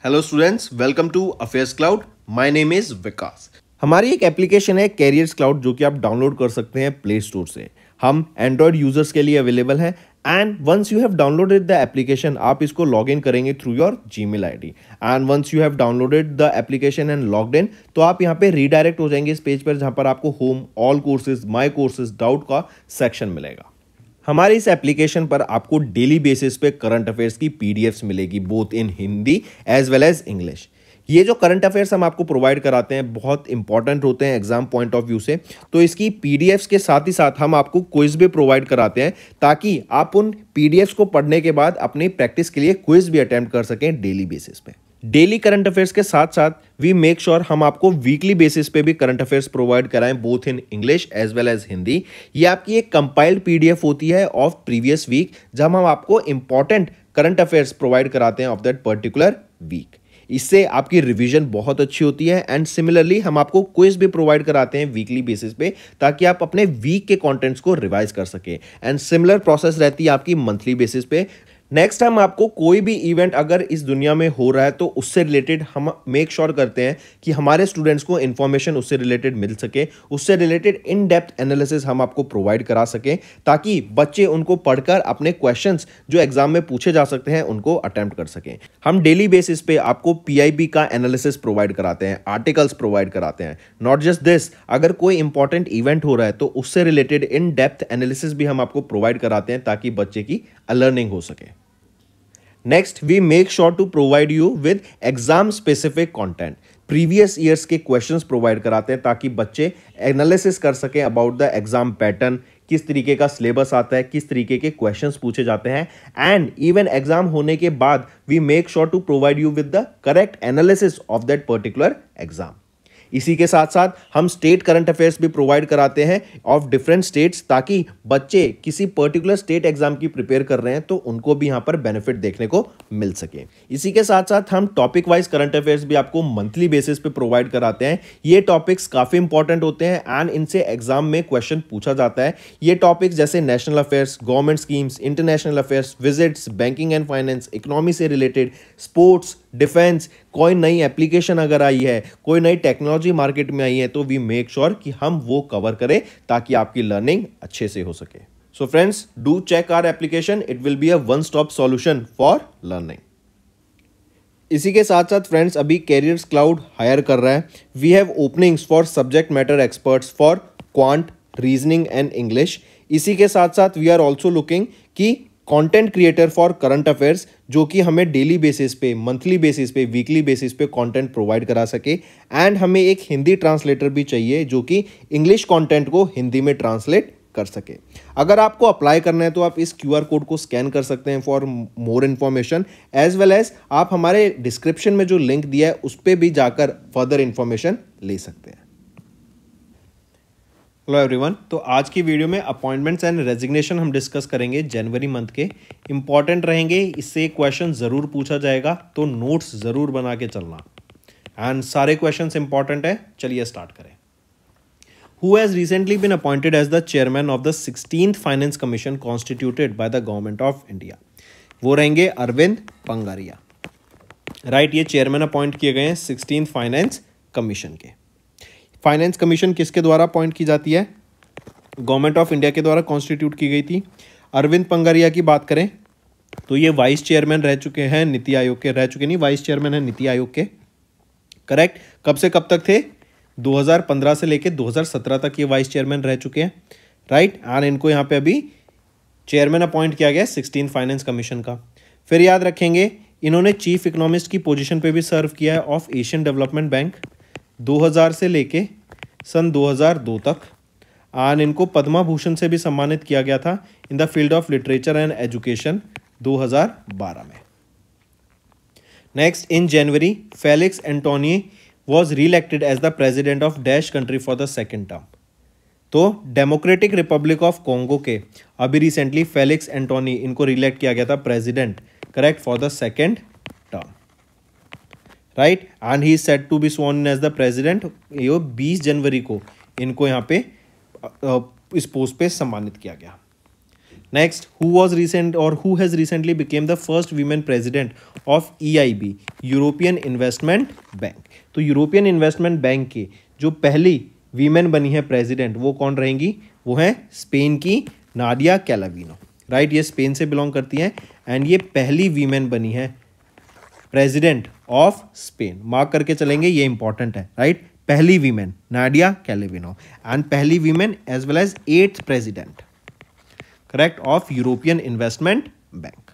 Hello students, welcome to Affairs Cloud. My name is Vikas. हमारी एक application है carriers cloud जो कि आप डाउनलोड कर सकते हैं प्ले स्टोर से। हम एंड्रॉयड यूजर्स के लिए अवेलेबल है and once you have downloaded the application आप इसको लॉग इन करेंगे through your Gmail ID and once you have downloaded the application and logged in तो आप यहाँ पे रीडायरेक्ट हो जाएंगे इस पेज पर जहां पर आपको home, all courses, my courses, doubt का सेक्शन मिलेगा। हमारे इस एप्लीकेशन पर आपको डेली बेसिस पे करंट अफेयर्स की पीडीएफ्स मिलेगी both in Hindi as well as English. ये जो करंट अफेयर्स हम आपको प्रोवाइड कराते हैं बहुत इंपॉर्टेंट होते हैं एग्जाम पॉइंट ऑफ व्यू से, तो इसकी पीडीएफ्स के साथ ही साथ हम आपको क्विज भी प्रोवाइड कराते हैं ताकि आप उन पीडीएफ्स को पढ़ने के बाद अपनी प्रैक्टिस के लिए क्विज भी अटेम्प्ट कर सकें डेली बेसिस पे। डेली करंट अफेयर्स के साथ साथ वी मेक श्योर हम आपको वीकली बेसिस पे भी करंट अफेयर्स प्रोवाइड कराएं both in English as well as Hindi. ये आपकी एक कंपाइल्ड पीडीएफ होती है ऑफ प्रीवियस वीक जब हम आपको इंपॉर्टेंट करंट अफेयर्स प्रोवाइड कराते हैं ऑफ दैट पर्टिकुलर वीक। इससे आपकी रिवीजन बहुत अच्छी होती है एंड सिमिलरली हम आपको क्विज भी प्रोवाइड कराते हैं वीकली बेसिस पे ताकि आप अपने वीक के कंटेंट्स को रिवाइज कर सके एंड सिमिलर प्रोसेस रहती है आपकी मंथली बेसिस पे। नेक्स्ट हम आपको कोई भी इवेंट अगर इस दुनिया में हो रहा है तो उससे रिलेटेड हम मेक श्योर करते हैं कि हमारे स्टूडेंट्स को इंफॉर्मेशन उससे रिलेटेड मिल सके, उससे रिलेटेड इन डेप्थ एनालिसिस हम आपको प्रोवाइड करा सकें ताकि बच्चे उनको पढ़कर अपने क्वेश्चंस जो एग्जाम में पूछे जा सकते हैं उनको अटेम्प्ट कर सकें। हम डेली बेसिस पे आपको पीआईबी का एनालिसिस प्रोवाइड कराते हैं, आर्टिकल्स प्रोवाइड कराते हैं। नॉट जस्ट दिस, अगर कोई इंपॉर्टेंट इवेंट हो रहा है तो उससे रिलेटेड इन डेप्थ एनालिसिस भी हम आपको प्रोवाइड कराते हैं ताकि बच्चे की लर्निंग हो सके। Next we make sure to provide you with exam specific content. Previous years के क्वेश्चंस प्रोवाइड कराते हैं ताकि बच्चे एनालिसिस कर सकें अबाउट द एग्जाम पैटर्न, किस तरीके का सिलेबस आता है, किस तरीके के क्वेश्चंस पूछे जाते हैं एंड इवन एग्जाम होने के बाद we make sure to provide you with the correct analysis of that particular exam. इसी के साथ साथ हम स्टेट करंट अफेयर्स भी प्रोवाइड कराते हैं ऑफ डिफरेंट स्टेट्स ताकि बच्चे किसी पर्टिकुलर स्टेट एग्जाम की प्रिपेयर कर रहे हैं तो उनको भी यहां पर बेनिफिट देखने को मिल सके। इसी के साथ साथ हम टॉपिक वाइज करंट अफेयर्स भी आपको मंथली बेसिस पे प्रोवाइड कराते हैं। ये टॉपिक्स काफी इंपॉर्टेंट होते हैं एंड इनसे एग्जाम में क्वेश्चन पूछा जाता है। ये टॉपिक्स जैसे national affairs, government schemes, international affairs, visits, banking and finance, economy से रिलेटेड, स्पोर्ट्स, डिफेंस, कोई नई एप्लीकेशन अगर आई है, कोई नई टेक्नोलॉजी मार्केट में आई है तो वी मेक श्योर कि हम वो कवर करें ताकि आपकी लर्निंग अच्छे से हो सके। So friends, do check our application, it will be a one stop solution for learning. इसी के साथ साथ फ्रेंड्स अभी कैरियर्स क्लाउड हायर कर रहा है। We have openings for subject matter experts for quant, reasoning and English. इसी के साथ साथ वी आर ऑल्सो लुकिंग कि content creator for current affairs जो कि हमें डेली बेसिस पे, मंथली बेसिस पे, वीकली बेसिस पे कंटेंट प्रोवाइड करा सके एंड हमें एक हिंदी ट्रांसलेटर भी चाहिए जो कि इंग्लिश कंटेंट को हिंदी में ट्रांसलेट कर सके। अगर आपको अप्लाई करना है तो आप इस क्यूआर कोड को स्कैन कर सकते हैं for more information as well as आप हमारे डिस्क्रिप्शन में जो लिंक दिया है उस पर भी जाकर फर्दर इंफॉर्मेशन ले सकते हैं। हेलो एवरीवन, तो आज की वीडियो में अपॉइंटमेंट्स एंड रेजिग्नेशन हम डिस्कस करेंगे जनवरी मंथ के। इंपॉर्टेंट रहेंगे, इससे क्वेश्चन ज़रूर पूछा जाएगा तो नोट्स ज़रूर बना के चलना एंड सारे क्वेश्चंस इंपॉर्टेंट है। चलिए स्टार्ट करें। Who has recently been appointed as the chairman of the 16th finance commission constituted by the government of India? वो रहेंगे अरविंद पंगारिया। राइट, ये चेयरमैन अपॉइंट किए गए हैं 16th फाइनेंस कमीशन के। फाइनेंस कमीशन किसके द्वारा अपॉइंट की जाती है? गवर्नमेंट ऑफ इंडिया के द्वारा कॉन्स्टिट्यूट की गई थी। अरविंद पंगारिया की बात करें तो ये वाइस चेयरमैन रह चुके हैं नीति आयोग के, रह चुके नहीं, वाइस चेयरमैन है नीति आयोग के। करेक्ट। कब से कब तक थे? 2015 से लेकर 2017 तक ये वाइस चेयरमैन रह चुके हैं। राइट, और इनको यहाँ पे अभी चेयरमैन अपॉइंट किया गया 16th फाइनेंस कमीशन का। फिर याद रखेंगे इन्होंने चीफ इकोनॉमिस्ट की पोजीशन पे भी सर्व किया है ऑफ एशियन डेवलपमेंट बैंक 2000 से लेके सन 2002 तक। और इनको पद्मा भूषण से भी सम्मानित किया गया था in the field of literature and education 2012 में। Next, in January Felix Antoine was re-elected as the president of dash country for the second term. तो डेमोक्रेटिक रिपब्लिक ऑफ कॉन्गो के अभी रिसेंटली फेलिक्स एंटोनी, इनको री-इलेक्ट किया गया था president, correct, for the second term. Right, and he is said to be sworn in as the president. ये 20 जनवरी को इनको यहाँ पे इस पोस्ट पे सम्मानित किया गया। Next, who has recently became the first women president of EIB, European investment bank. तो यूरोपियन इन्वेस्टमेंट बैंक की जो पहली वीमेन बनी है प्रेसिडेंट, वो कौन रहेंगी? वो है स्पेन की नाडिया कैलाविनो, राइट। ये स्पेन से बिलोंग करती हैं एंड ये पहली वीमेन बनी है प्रेसिडेंट ऑफ स्पेन। मार्क करके चलेंगे, ये इंपॉर्टेंट है, राइट। पहली वीमेन नाडिया कैलाविनो एंड पहली women as well as 8th president, correct, of European investment bank.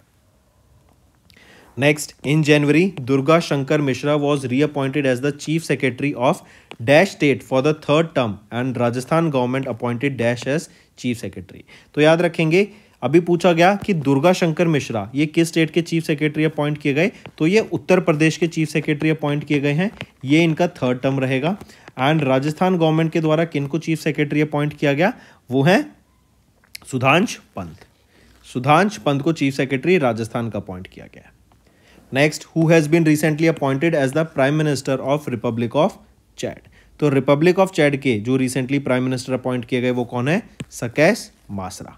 Next, in January, Durga Shankar Mishra was reappointed as the Chief Secretary of Dash State for the 3rd term and Rajasthan government appointed Dash as Chief Secretary। तो याद रखेंगे, अभी पूछा गया कि दुर्गा शंकर मिश्रा ये किस state के चीफ सेक्रेटरी अपॉइंट किए गए, तो ये उत्तर प्रदेश के चीफ सेक्रेटरी अपॉइंट किए गए हैं। ये इनका 3rd टर्म रहेगा। एंड राजस्थान गवर्नमेंट के द्वारा किनको चीफ सेक्रेटरी अपॉइंट किया गया? वो है सुधांश पंत। सुधांश पंत को चीफ सेक्रेटरी राजस्थान का अपॉइंट किया गया। Next, who has been recently appointed as the prime minister of republic of Chad. तो रिपब्लिक ऑफ चैड के जो रिसेंटली प्राइम मिनिस्टर अपॉइंट किए गए वो कौन है? सकैस मासरा,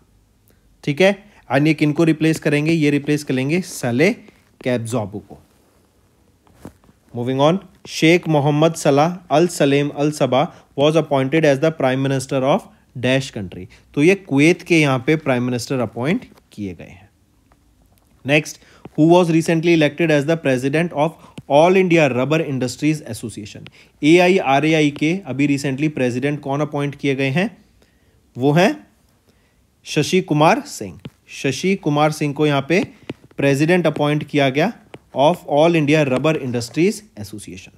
ठीक है। एंड ये किनको रिप्लेस करेंगे? ये रिप्लेस करेंगे सले कैब्जॉबू को। Moving on, Sheikh Mohammad Salah Al Salem Al Sabah was appointed as the prime minister of dash country. तो ये कुवैत के यहाँ पे प्राइम मिनिस्टर अपॉइंट किए गए हैं। Next, who was recently elected as the president of all India rubber industries association. AIRAI के अभी रिसेंटली प्रेसिडेंट कौन अपॉइंट किए गए हैं? वो हैं शशि कुमार सिंह। शशि कुमार सिंह को यहाँ पे प्रेसिडेंट अपॉइंट किया गया of all India rubber industries association.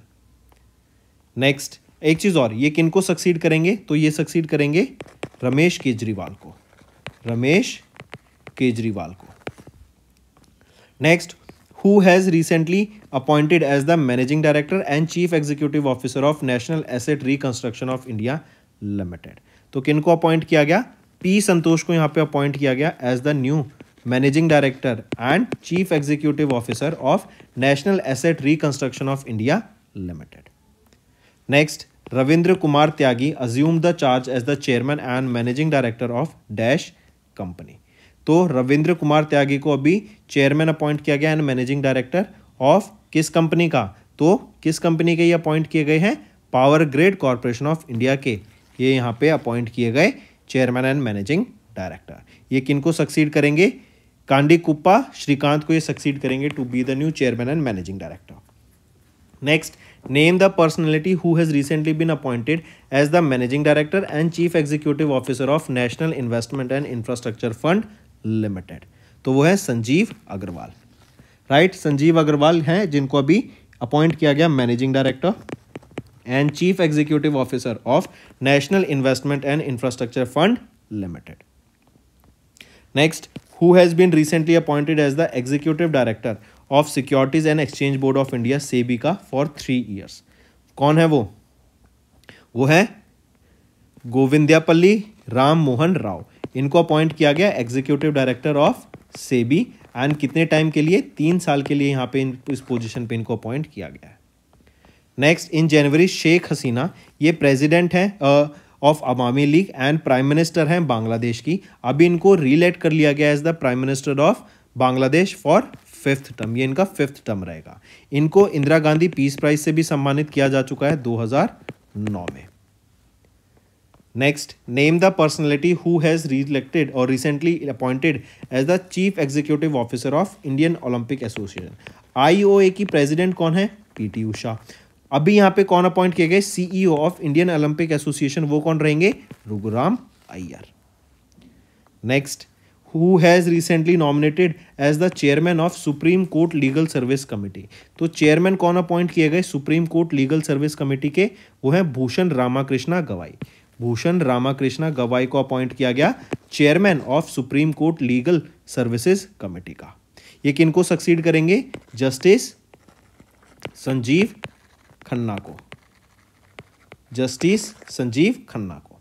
Next, एक चीज और, ये किनको सक्सीड करेंगे? तो ये सक्सीड करेंगे रमेश केजरीवाल को। रमेश केजरीवाल को। Next, who has recently appointed as the managing director and chief executive officer of national asset reconstruction of India limited. तो किनको अपॉइंट किया गया? P संतोष को यहाँ पे अपॉइंट किया गया as the new managing director and chief executive officer of national asset reconstruction of India limited. Next, Ravindra Kumar Tyagi assume the charge as the chairman and managing director of dash company. तो रविंद्र कुमार त्यागी को अभी chairman appoint किया गया and managing director of किस company का? तो किस company के ये अपॉइंट किए गए हैं? Power grid corporation of India के ये यहाँ पे अपॉइंट किए गए चेयरमैन एंड मैनेजिंग डायरेक्टर। ये किनको सक्सीड करेंगे? कांडी कुप्पा श्रीकांत को ये सक्सीड करेंगे to be the new chairman and managing director. Next, name the personality who has recently been appointed as the managing director and chief executive officer of national investment and infrastructure fund limited. तो वो है Sanjeev Agarwal, right. Sanjeev Agarwal हैं जिनको अभी appoint किया गया managing director and chief executive officer of national investment and infrastructure fund limited. Next, who has been recently appointed as the executive director of securities and exchange board of India SEBI का for 3 years। कौन है वो? वो है गोविंद्यापल्ली राम मोहन राव। इनको appoint किया गया executive director of SEBI and कितने टाइम के लिए? 3 साल के लिए यहाँ पे इस पोजीशन पे इनको अपॉइंट किया गया है। नेक्स्ट, इन जनवरी शेख हसीना ये प्रेसिडेंट हैं of Awami League and prime minister हैं बांग्लादेश की। अभी इनको रीइलेक्ट कर लिया गया as the prime minister of Bangladesh for 5th term. ये इनका 5th टर्म रहेगा। इनको इंदिरा गांधी पीस प्राइज से भी सम्मानित किया जा चुका है 2009 में। Next, name the personality who has reelected और recently appointed as the chief executive officer of Indian Olympic Association. IOA की प्रेसिडेंट कौन है? PT उषा। अभी यहाँ पे कौन अपॉइंट किए गए? CEO of Indian Olympic association, वो कौन रहेंगे? Raghuram Iyer. Next, who has recently nominated as the chairman of supreme court legal service committee. तो चेयरमैन कौन अपॉइंट किए गए supreme court legal service committee के? वो है भूषण रामाकृष्णा गवाई। भूषण रामाकृष्णा गवाई को अपॉइंट किया गया chairman of supreme court legal services committee का। ये किनको सक्सीड करेंगे? जस्टिस संजीव खन्ना को। जस्टिस संजीव खन्ना को।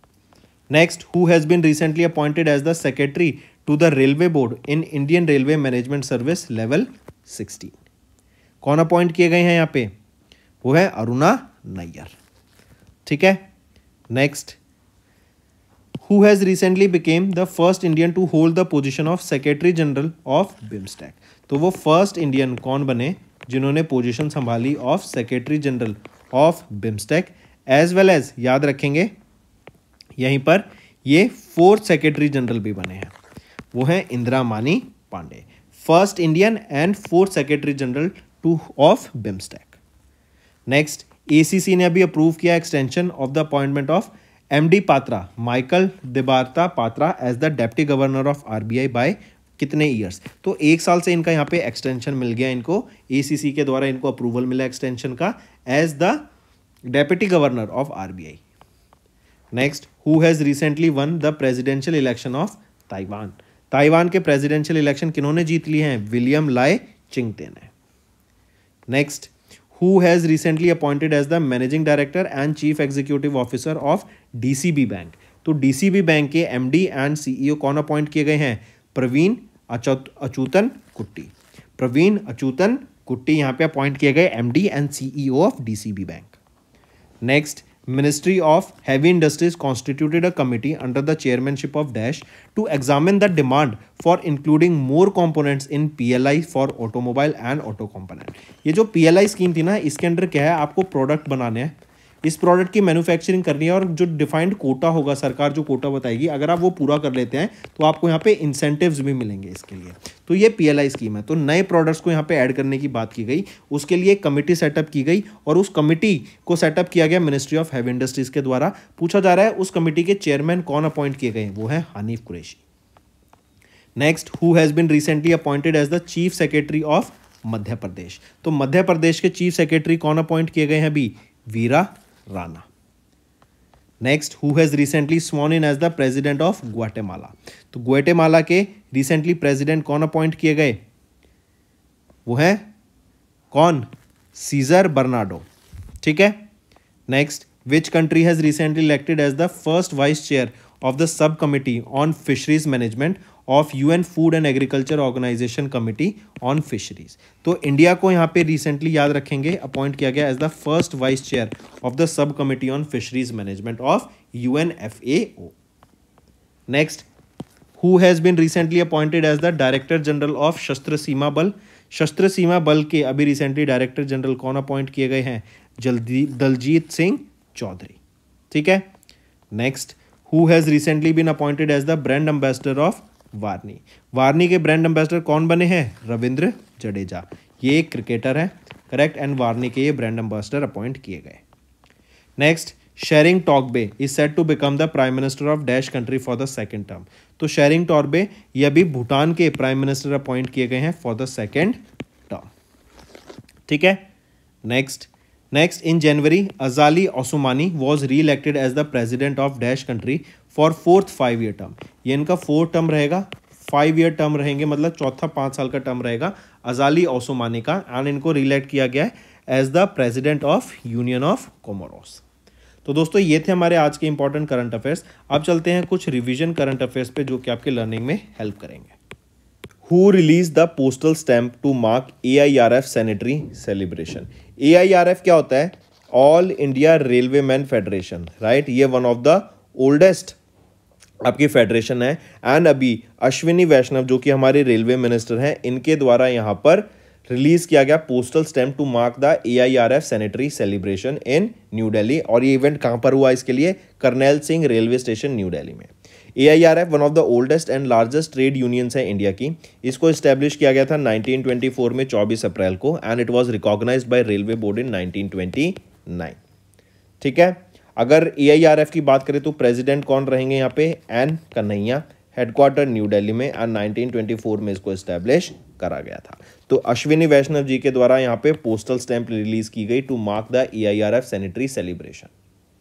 Next, who has been recently appointed as the secretary to the railway board in Indian railway management service level 16। कौन अपॉइंट किए गए हैं यहाँ पे? वो है अरुणा नैयर, ठीक है। Next, who has recently became the first Indian to hold the position of secretary general of BIMSTEC. तो वो फर्स्ट इंडियन कौन बने जिन्होंने पोजीशन संभाली of secretary general of BIMSTEC, as well as याद रखेंगे यहीं पर ये फोर्थ सेक्रेटरी जनरल भी बने हैं, वो हैं Indira Mani Pandey, first Indian and fourth secretary general to of BIMSTEC. Next, ACC ने अभी अप्रूव किया extension of the appointment of MD Patra, Michael Debabrata Patra as the deputy governor of RBI by कितने ईयर्स। तो 1 साल से इनका यहाँ पे एक्सटेंशन मिल गया, इनको एसीसी के द्वारा इनको अप्रूवल मिला एक्सटेंशन का as the deputy governor of RBI. Next, who has recently won the presidential election of Taiwan. Taiwan के प्रेसिडेंशियल इलेक्शन किन्होंने जीत लिए हैं, विलियम लाई चिंगते ने। Next, who has recently appointed as the managing director and chief executive officer of DCB bank. तो DCB bank के MD and CEO कौन appoint किए गए हैं, प्रवीण अचूतन कुट्टी। प्रवीण अचूतन कुट्टी यहाँ पे अपॉइंट किए गए MD and CEO of DCB bank. Next, Ministry of Heavy Industries constituted a committee under the chairmanship of Dash to examine the demand for including more components in PLI for automobile and auto component। ये जो PLI scheme थी ना, इसके अंदर क्या है, आपको product बनाने हैं, इस प्रोडक्ट की मैन्युफैक्चरिंग करनी है और जो डिफाइंड कोटा होगा, सरकार जो कोटा बताएगी, अगर आप वो पूरा कर लेते हैं तो आपको यहाँ पे इंसेंटिव्स भी मिलेंगे इसके लिए। तो ये PLI स्कीम है। तो नए प्रोडक्ट्स को यहाँ पे ऐड करने की बात की गई, उसके लिए कमिटी सेटअप की गई और उस कमिटी को सेटअप किया गया मिनिस्ट्री ऑफ हैवी इंडस्ट्रीज के द्वारा। पूछा जा रहा है उस कमिटी के चेयरमैन कौन अपॉइंट किए गए, वो है Hanif Qureshi. Next, who has been recently appointed as the chief secretary of Madhya Pradesh. तो मध्य प्रदेश के चीफ सेक्रेटरी कौन अपॉइंट किए गए हैं अभी, Veera Rana. Next, who has recently sworn in as the president of Guatemala. तो ग्वाटेमाला के रिसेंटली प्रेसिडेंट कौन अपॉइंट किए गए, वो है कौन, सीजर बर्नाडो। ठीक है। Next, which country has recently elected as the first vice chair of the sub committee on fisheries management of UN Food and Agriculture Organization Committee on Fisheries. तो India को यहाँ पे रिसेंटली याद रखेंगे appoint किया गया as the first vice chair of the sub committee on fisheries management of UNFAO। Next, who has been recently appointed as the director general of Sashastra Seema Bal. Sashastra Seema Bal के अभी रिसेंटली डायरेक्टर जनरल कौन अपॉइंट किए गए हैं, दलजीत सिंह चौधरी। ठीक है। Next, who has recently been appointed as the brand ambassador of वार्नी। वार्नी के ब्रांड एम्बेसडर कौन बने हैं, रविंद्र जडेजा। ये एक क्रिकेटर है, करेक्ट, एंड वार्नी के ये ब्रांड एम्बेसडर अपॉइंट किए गए। नेक्स्ट, शेरिंग टॉगबे is set to become the prime minister of dash country for the second term. तो शेरिंग टॉगबे ये अभी भूटान के प्राइम मिनिस्टर अपॉइंट किए गए हैं फॉर द सेकंड टर्म। ठीक है। Next, in January, Azali Osmani was re-elected as the president of Dash country for 4th 5-year term। ये इनका 4th टर्म रहेगा, 5-year टर्म रहेंगे, मतलब चौथा 5 साल का टर्म रहेगा अजाली ओसमानी का, एंड इनको री-इलेक्ट किया गया है as the president of union of Comoros. तो दोस्तों ये थे हमारे आज के इंपॉर्टेंट करंट अफेयर्स। अब चलते हैं कुछ रिवीजन करंट अफेयर्स पे जो कि आपके लर्निंग में हेल्प करेंगे। Who released the postal stamp to mark AIRF Centenary celebration? AIRF क्या होता है, all India railway man federation, right. ये वन ऑफ द ओल्डेस्ट आपकी फेडरेशन है, एंड अभी अश्विनी वैष्णव जो कि हमारे रेलवे मिनिस्टर हैं, इनके द्वारा यहाँ पर रिलीज किया गया postal stamp to mark the AIRF centenary celebration in new Delhi. और ये इवेंट कहाँ पर हुआ, इसके लिए Karnail Singh railway station new Delhi में। AIRF one of the oldest and largest trade unions है इंडिया की। इसको इस्टेब्लिश किया गया था 1924 में 24 अप्रैल को, and it was recognized by railway board in 1929। ठीक है। अगर AIRF की बात करें तो प्रेसिडेंट कौन रहेंगे यहाँ पे, N Kanhaiya, headquarter new Delhi में, एंड 1924 में इसको इस्टेब्लिश करा गया था। तो अश्विनी वैष्णव जी के द्वारा यहाँ पे पोस्टल स्टैंप रिलीज की गई to mark the AIRF centenary celebration.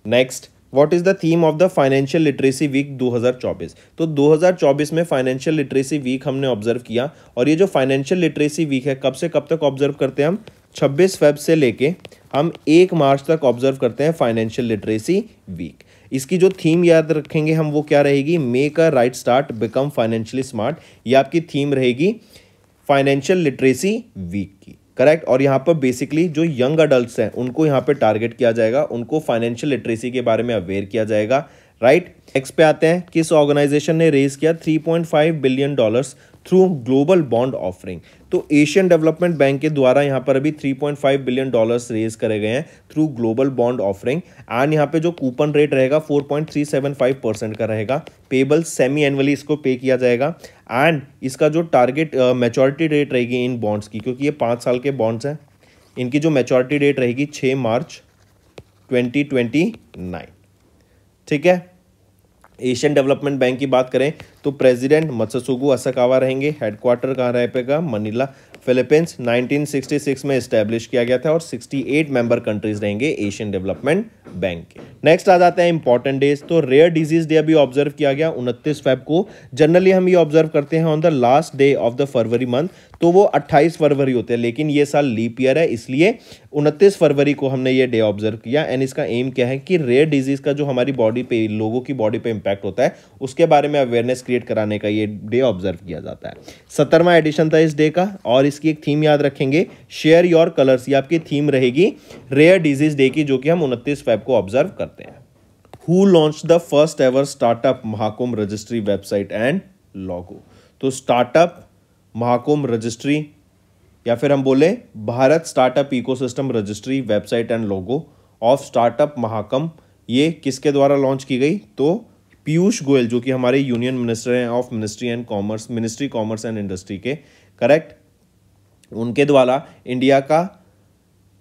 Next, what is the theme of the financial literacy week 2024। तो 2024 में फाइनेंशियल लिटरेसी वीक हमने ऑब्जर्व किया, और ये जो फाइनेंशियल लिटरेसी वीक है कब से कब तक ऑब्जर्व करते हैं हम, 26 फेब से लेके हम 1 मार्च तक ऑब्जर्व करते हैं फाइनेंशियल लिटरेसी वीक। इसकी जो थीम याद रखेंगे हम वो क्या रहेगी, make a right start become financially smart. ये आपकी थीम रहेगी फाइनेंशियल लिटरेसी वीक की, करेक्ट। और यहाँ पर बेसिकली जो यंग अडल्ट्स हैं उनको यहाँ पे टारगेट किया जाएगा, उनको फाइनेंशियल लिटरेसी के बारे में अवेयर किया जाएगा, राइट। नेक्स्ट पे आते हैं, किस ऑर्गेनाइजेशन ने रेज किया $3.5 billion through global bond offering. तो एशियन डेवलपमेंट बैंक के द्वारा यहाँ पर अभी $3.5 बिलियन रेज करे गए हैं through global bond offering. And यहाँ पे जो कूपन रेट रहेगा 4.375% का रहेगा, पेबल सेमी एनुअली इसको पे किया जाएगा। एंड इसका जो टारगेट मैच्योरिटी डेट रहेगी इन बॉन्ड्स की, क्योंकि ये 5 साल के बॉन्ड्स हैं, इनकी जो मैच्योरिटी डेट रहेगी 6 मार्च 2029। ठीक है। एशियन डेवलपमेंट बैंक की बात करें तो प्रेसिडेंट मत्सुगु असाकावा रहेंगे। हेडक्वार्टर कहाँ रहेगा? Manila, Philippines. 1966 में इस्टेब्लिश किया गया था और 68 मेंबर कंट्रीज रहेंगे एशियन डेवलपमेंट बैंक के। नेक्स्ट आ जाते हैं इंपॉर्टेंट डेज। तो रेयर डिजीज डे अभी ऑब्जर्व किया गया 29 फेब को। जनरली हम ये ऑब्जर्व करते हैं on the last day of the February month, तो वो 28 फरवरी होते हैं, लेकिन ये साल लीप ईयर है इसलिए 29 फरवरी को हमने ये डे ऑब्जर्व किया। एंड इसका एम क्या है कि रेयर डिजीज का जो हमारी बॉडी पे, लोगों की बॉडी पे इंपैक्ट होता है, उसके बारे में अवेयरनेस क्रिएट कराने का ये डे ऑब्जर्व किया जाता है। 17वां एडिशन था इस डे का। और इसकी एक थीम याद रखेंगे, शेयर योर कलर्स, ये आपकी थीम रहेगी रेयर डिजीज डे की, जो कि हम 29 फेब को ऑब्जर्व करते हैं। Who launch the first ever startup Mahakumbh registry website and logo. तो स्टार्टअप महाकुंभ रजिस्ट्री, या फिर हम बोले Bharat startup ecosystem registry website and logo of startup Mahakumbh, ये किसके द्वारा लॉन्च की गई? तो पीयूष गोयल, जो कि हमारे यूनियन मिनिस्टर हैं of ministry commerce and industry के, करेक्ट, उनके द्वारा इंडिया का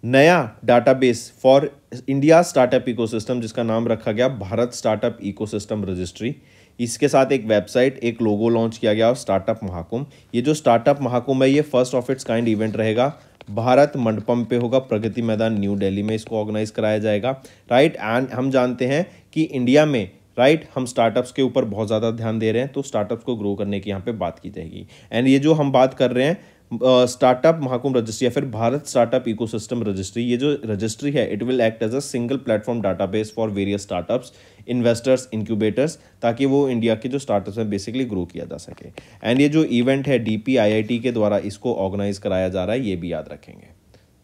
नया database for India startup ecosystem, जिसका नाम रखा गया भारत स्टार्टअप इकोसिस्टम रजिस्ट्री, इसके साथ एक वेबसाइट, एक लोगो लॉन्च किया गया और स्टार्टअप महाकुंभ। ये जो स्टार्टअप महाकुंभ है ये first of its kind event रहेगा, भारत मंडपम पे होगा, प्रगति मैदान न्यू दिल्ली में इसको ऑर्गेनाइज कराया जाएगा, राइट। एंड हम जानते हैं कि इंडिया में, राइट, हम स्टार्टअप्स के ऊपर बहुत ज़्यादा ध्यान दे रहे हैं, तो स्टार्टअप्स को ग्रो करने की यहाँ पे बात की जाएगी। एंड ये जो हम बात कर रहे हैं स्टार्टअप महाकुंभ रजिस्ट्री या फिर भारत स्टार्टअप इकोसिस्टम रजिस्ट्री, ये जो रजिस्ट्री है it will act as a single platform database for various startups, investors, incubators, ताकि वो इंडिया के जो स्टार्टअप्स हैं बेसिकली ग्रो किया जा सके। एंड ये जो इवेंट है DPIIT के द्वारा इसको ऑर्गेनाइज कराया जा रहा है, ये भी याद रखेंगे।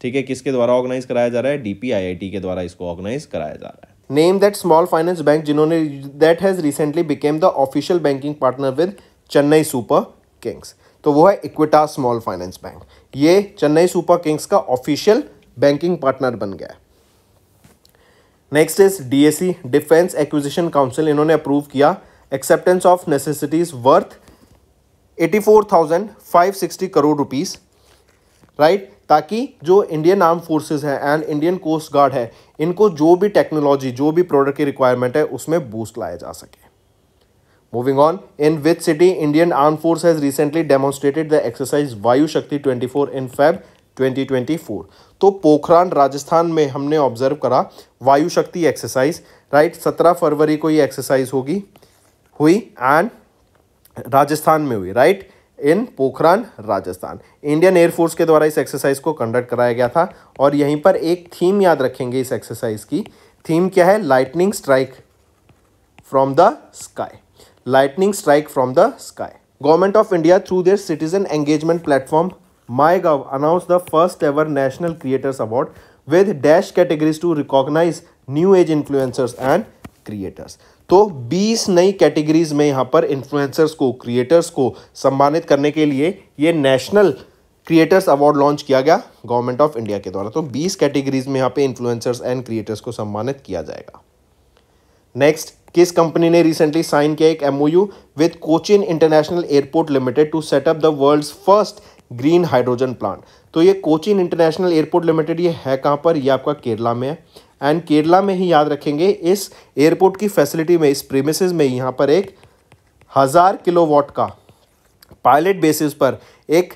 ठीक है, किसके द्वारा ऑर्गेनाइज कराया जा रहा है? DPIIT के द्वारा इसको ऑर्गेनाइज कराया जा रहा है। Name that small finance bank जिन्होंने that has recently became the official banking partner with Chennai super Kings. तो वो है इक्विटास स्मॉल फाइनेंस बैंक, ये चेन्नई सुपर किंग्स का ऑफिशियल बैंकिंग पार्टनर बन गया है। Next is DAC, defence acquisition council, इन्होंने अप्रूव किया acceptance of necessities worth 84,560 crore rupees, right, ताकि जो इंडियन आर्म फोर्सेस है एंड इंडियन कोस्ट गार्ड है, इनको जो भी टेक्नोलॉजी, जो भी प्रोडक्ट की रिक्वायरमेंट है उसमें बूस्ट लाया जा सके। Moving on, in which city Indian Armed Force has recently demonstrated the exercise वायु शक्ति 24 in Feb 2024। तो पोखरान राजस्थान में हमने ऑब्जर्व करा वायु शक्ति एक्सरसाइज, राइट। 17 फरवरी को ये एक्सरसाइज हुई एंड राजस्थान में हुई, राइट, इन पोखरान राजस्थान। इंडियन एयरफोर्स के द्वारा इस एक्सरसाइज को कंडक्ट कराया गया था। और यहीं पर एक थीम याद रखेंगे इस एक्सरसाइज की। थीम क्या है? Lightning strike from the sky. Lightning strike from the sky. Government of India through their citizen engagement platform MyGov announced the first ever National Creators Award with dash categories to recognize new age influencers and creators. तो 20 नई categories में यहाँ पर influencers को, creators को सम्मानित करने के लिए ये नेशनल क्रिएटर्स अवार्ड लॉन्च किया गया गवर्नमेंट ऑफ इंडिया के द्वारा। तो 20 कैटेगरीज में यहाँ पे इन्फ्लुएंसर्स एंड क्रिएटर्स को सम्मानित किया जाएगा। नेक्स्ट, किस कंपनी ने रिसेंटली साइन किया एक MOU with Cochin international airport limited to set up the world's first green hydrogen plant. तो ये कोचिन इंटरनेशनल एयरपोर्ट लिमिटेड ये है कहाँ पर? ये आपका केरला में है। एंड केरला में ही याद रखेंगे इस एयरपोर्ट की फैसिलिटी में, इस प्रीमिसेस में यहाँ पर एक 1000 किलोवाट का पायलट बेसिस पर एक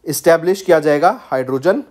इस्टेब्लिश किया जाएगा हाइड्रोजन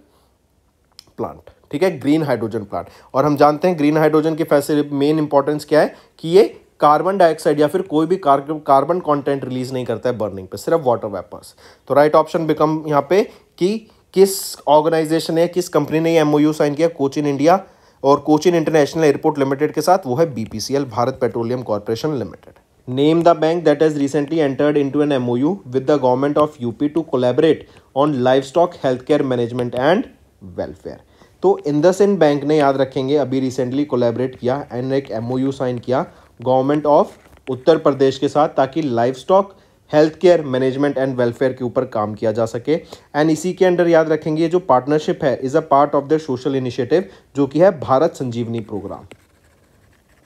प्लांट। ठीक है, ग्रीन हाइड्रोजन प्लांट। और हम जानते हैं ग्रीन हाइड्रोजन की फैसिलिटी मेन इंपॉर्टेंस क्या है कि ये कार्बन डाइऑक्साइड या फिर कोई भी कार्बन कंटेंट रिलीज नहीं करता है बर्निंग पे, सिर्फ वाटर वेपर्स। तो राइट ऑप्शन बिकम यहाँ पे कि किस ऑर्गेनाइजेशन ने, किस कंपनी ने ये MOU साइन किया? कोचिन इंडिया और कोचिन इंटरनेशनल एयरपोर्ट लिमिटेड के साथ, वो है BPCL, Bharat petroleum corporation limited. Name the bank that has recently entered into an MOU with the government of UP to collaborate on livestock health care management and welfare. तो IndusInd bank ने, याद रखेंगे, अभी recently collaborate किया and एक MOU sign किया government of Uttar Pradesh के साथ, ताकि livestock health care management and welfare के ऊपर काम किया जा सके। एंड इसी के अंडर याद रखेंगे जो पार्टनरशिप है is a part of the social initiative जो कि है भारत संजीवनी प्रोग्राम।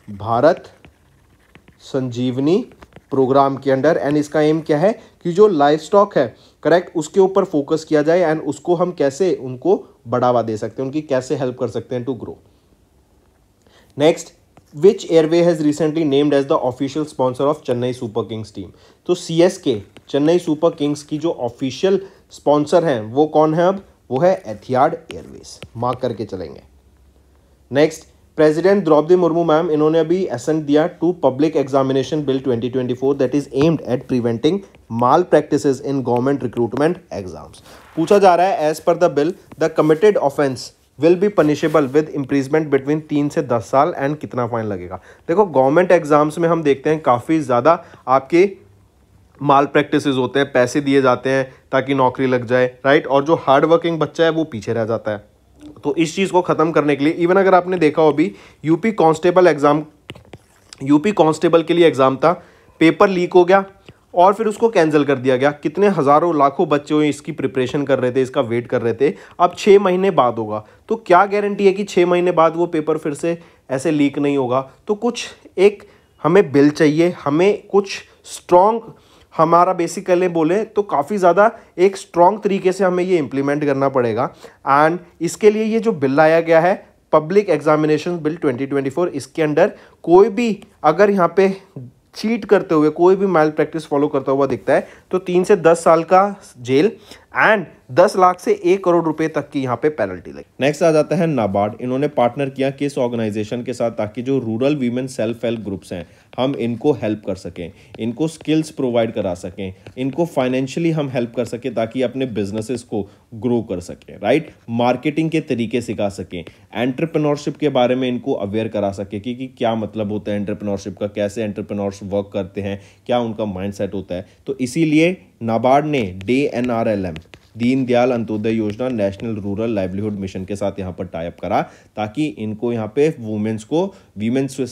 भारत संजीवनी प्रोग्राम के अंडर, एंड इसका एम क्या है कि जो लाइव स्टॉक है करेक्ट उसके ऊपर फोकस किया जाए एंड उसको हम कैसे उनको बढ़ावा दे सकते हैं, उनकी कैसे हेल्प कर सकते हैं to grow. Next, which airway has recently named as the official sponsor of Chennai super kings team. तो सीएसके चेन्नई सुपर किंग्स की जो ऑफिशियल स्पॉन्सर हैं वो कौन है, अब वो है एथिहाद एयरवेज, मार्क करके चलेंगे। Next, president Droupadi Murmu ma'am, इन्होंने अभी असेंट दिया to public examination bill 2024 that is aimed at preventing malpractices in government recruitment exams. पूछा जा रहा है as per the bill the committed offence will be punishable with imprisonment between 3 से 10 साल and कितना फाइन लगेगा। देखो गवर्नमेंट एग्जाम्स में हम देखते हैं काफ़ी ज़्यादा आपके माल प्रैक्टिसेस होते हैं, पैसे दिए जाते हैं ताकि नौकरी लग जाए, राइट, और जो हार्ड वर्किंग बच्चा है वो पीछे रह जाता है। तो इस चीज़ को ख़त्म करने के लिए इवन अगर आपने देखा हो अभी यूपी कांस्टेबल के लिए एग्ज़ाम था, पेपर लीक हो गया और फिर उसको कैंसिल कर दिया गया। कितने हज़ारों लाखों बच्चे हुए इसकी प्रिपरेशन कर रहे थे, इसका वेट कर रहे थे। अब 6 महीने बाद होगा, तो क्या गारंटी है कि 6 महीने बाद वो पेपर फिर से ऐसे लीक नहीं होगा। तो कुछ एक हमें बिल चाहिए, हमें कुछ स्ट्रॉन्ग, हमारा बेसिकली बोले तो काफ़ी ज़्यादा एक स्ट्रॉन्ग तरीके से हमें ये इम्प्लीमेंट करना पड़ेगा। एंड इसके लिए ये जो बिल लाया गया है पब्लिक एग्जामिनेशन बिल 2024, इसके अंडर कोई भी अगर यहाँ पे चीट करते हुए, कोई भी मैल प्रैक्टिस फॉलो करता हुआ दिखता है तो 3 से 10 साल का जेल एंड 10 लाख से 1 करोड़ रुपए तक की यहाँ पे पेनल्टी लगी। नेक्स्ट आ जाता है नाबार्ड। इन्होंने पार्टनर किया किस ऑर्गेनाइजेशन के साथ ताकि जो rural women self help groups हैं हम इनको हेल्प कर सकें, इनको स्किल्स प्रोवाइड करा सकें, इनको फाइनेंशियली हम हेल्प कर सकें ताकि अपने बिजनेसेस को ग्रो कर सकें, राइट, मार्केटिंग के तरीके सिखा सकें, एंटरप्रेन्योरशिप के बारे में इनको अवेयर करा सकें कि क्या मतलब होता है एंटरप्रेन्योरशिप का, कैसे एंटरप्रेन्योर्स वर्क करते हैं, क्या उनका माइंडसेट होता है। तो इसीलिए नाबार्ड ने DNRLM दीनदयाल अंत्योदय योजना नेशनल रूरल लाइवलीहुड मिशन के साथ यहाँ पर टाइप करा ताकि इनको यहाँ पे वीमेंस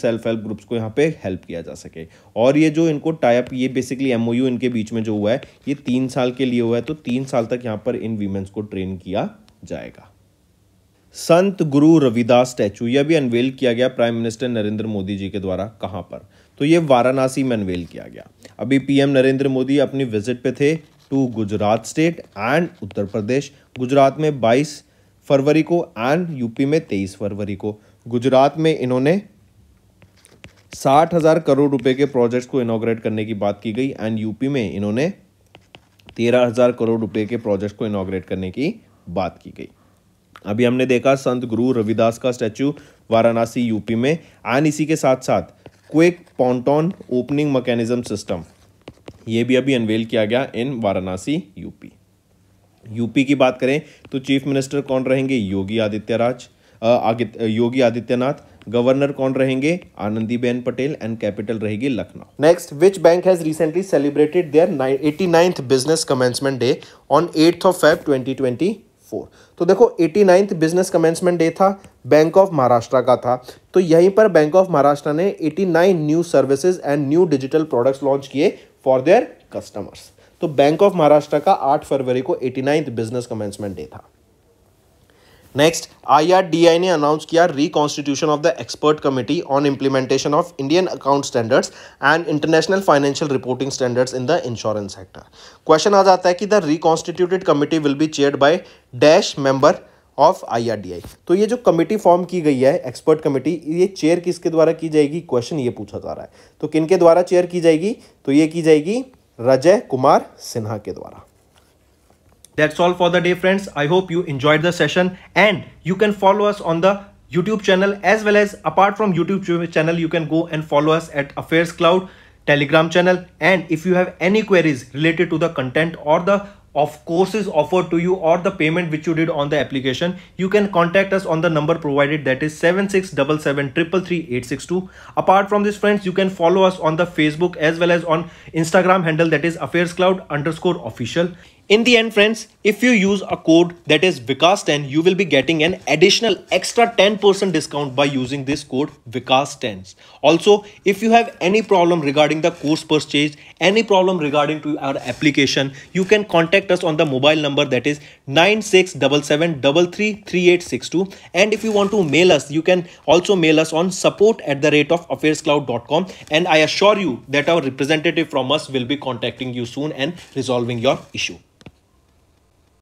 सेल्फ हेल्प ग्रुप्स को यहाँ पे हेल्प किया जा सके। और ये जो इनको टाइप, ये बेसिकली MOU इनके बीच में जो हुआ है ये 3 साल के लिए हुआ है, तो 3 साल तक यहाँ पर इन वीमेंस को ट्रेन किया जाएगा। संत गुरु रविदास स्टैचू यह भी अनवेल किया गया प्राइम मिनिस्टर नरेंद्र मोदी जी के द्वारा। कहाँ पर, तो ये वाराणसी में अनवेल किया गया। अभी PM नरेंद्र मोदी अपनी विजिट पे थे to Gujarat state and Uttar Pradesh. Gujarat में 22 फरवरी को एंड यूपी में 23 फरवरी को। गुजरात में इन्होंने 60,000 करोड़ रुपए के प्रोजेक्ट्स को इनॉग्रेट करने की बात की गई एंड यूपी में इन्होंने 13,000 करोड़ रुपए के प्रोजेक्ट्स को इनॉग्रेट करने की बात की गई। अभी हमने देखा संत गुरु रविदास का स्टैचू वाराणसी यूपी में एंड इसी के साथ साथ क्विक पॉन्टॉन ओपनिंग मैकेनिज्म सिस्टम ये भी अभी अनवेल किया गया इन वाराणसी यूपी की बात करें तो चीफ मिनिस्टर कौन रहेंगे, योगी आदित्यनाथ। गवर्नर कौन रहेंगे, आनंदीबेन पटेल एंड कैपिटल रहेगी Lucknow. Next, which bank has recently celebrated their 89th business commencement day on 8th of Feb 2024। तो देखो 89th बिजनेस कमेंसमेंट डे था, बैंक ऑफ महाराष्ट्र का था। तो यहीं पर बैंक ऑफ महाराष्ट्र ने 89 new services and new digital products launch किए फॉर देयर कस्टमर्स। तो बैंक ऑफ महाराष्ट्र का 8 फरवरी को 89th बिजनेस कमेंसमेंट डे था। नेक्स्ट, IRDAI ने अनाउंस किया reconstitution of the expert committee on implementation of Indian account standards and international financial reporting standards in the insurance sector. Question आ जाता है कि the reconstituted committee will be chaired by dash member of IRDAI। तो ये जो committee form की गई है एक्सपर्ट कमिटी, ये चेयर किसके द्वारा की जाएगी, क्वेश्चन ये पूछा जा रहा है। तो किनके द्वारा चेयर की जाएगी, तो ये की जाएगी रजय कुमार सिन्हा के द्वारा। That's all for the day, friends. I hope you enjoyed the session and you can follow us on the YouTube channel as well as apart from YouTube channel, you can go and follow us at Affairs Cloud Telegram channel. And if you have any queries related to the content or the courses offered to you or the payment which you did on the application, you can contact us on the number provided, that is 7677333862. Apart from this, friends, you can follow us on the Facebook as well as on Instagram handle, that is affairscloud_official. In the end, friends, if you use a code that is Vikas10, you will be getting an additional extra 10% discount by using this code Vikas10. Also, if you have any problem regarding the course purchase, any problem regarding to our application, you can contact us on the mobile number that is 9677333862. And if you want to mail us, you can also mail us on support@affairscloud.com. And I assure you that our representative from us will be contacting you soon and resolving your issue.